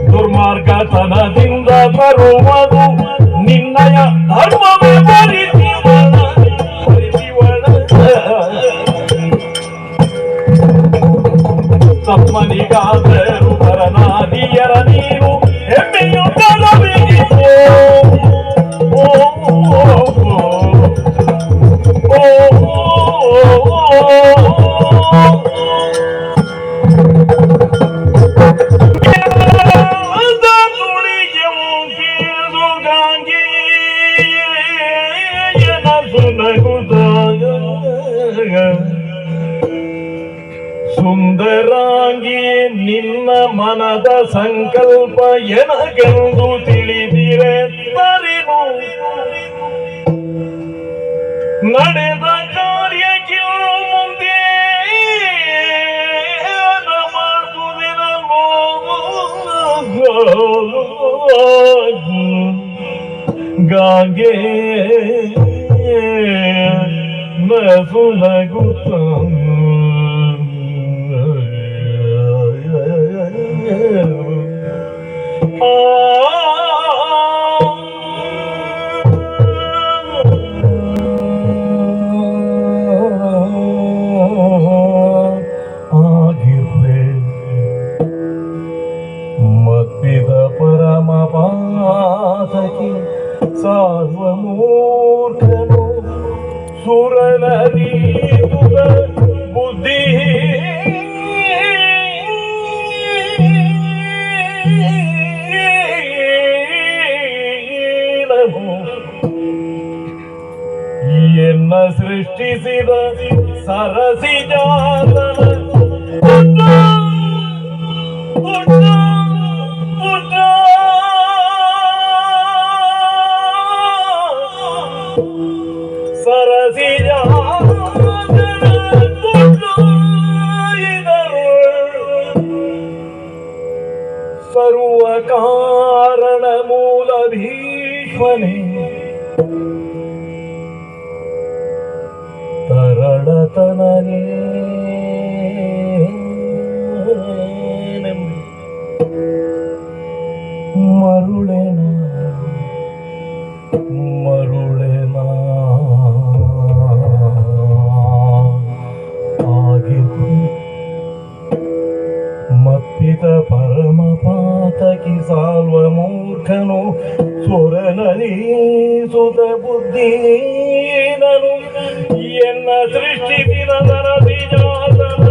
ದುರ್ಮಾರ್ಗತನದಿಂದ ಬರುವುದು ನಿನ್ನಯ ಧರ್ಮವೇ ತಮ್ಮನಿಗಾದರೂ ಪರನಾದಿಯರ ನೀರು ಹೆಮ್ಮೆಯು ಕಲವಿದಿತು ಸುಂದರಾಂಗಿ ನಿನ್ನ ಮನದ ಸಂಕಲ್ಪ ಎನಗೆಂದು ತಿಳಿದಿರೆ ತರಿನು ನಡೆದ ಕಾರ್ಯಕ್ಕೆ ಮುಂದೆ ಮಾಡುವುದಿನ ಗಾಂಗೆ ನಗುತ್ತ ಆಗಿರ್ರೆ ಮತ್ತಿದ ಪರಮ ಪಾತಕಿ ಸಾರ್ವಮೂರ್ಖನು ಸುರನದೀತುದ ಬುದ್ಧಿ ಎನ್ನ ಸೃಷ್ಟಿಸಿದ ಸರಸಿ ಜಾತನ ಸರಸಿ ಸರ್ವ ಕಾರಣ ಮೂಲ ಭೀಷ್ಮನೇ ತರಳತನನೇ ಮರುಳೆನ ಆಗಿದ್ದು ಮತ್ತಿದ ಪರಮ ಪಾತಕಿ ಸಾಲ್ವ ಮೂರ್ಖನು ಸುರನೀಸುತ ಬುದ್ಧೀನನು ಎನ್ನ ಸೃಷ್ಟಿಸಿದ ಸರಸಿ ಜಾತನ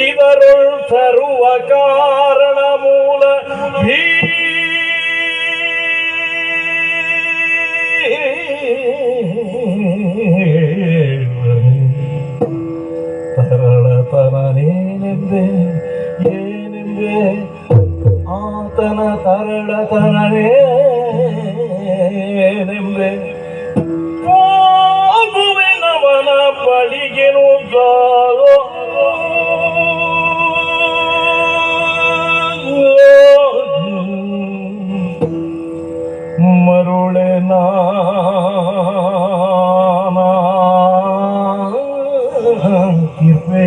ಇದರುಳ್ ಸರ್ವ ಕಾರಣ ಮೂಲ ತರಳತನೇನೆಂದೆ ಏನೆಂದೆ ಆತನ ತರಳತನೇನೆಂದೆ ಹೋಗುವೆ ನವನ ನಾಳಿಗೆನು ಸಾಗೋ ಮರುಳೆ ಕಿರ್ಪೆ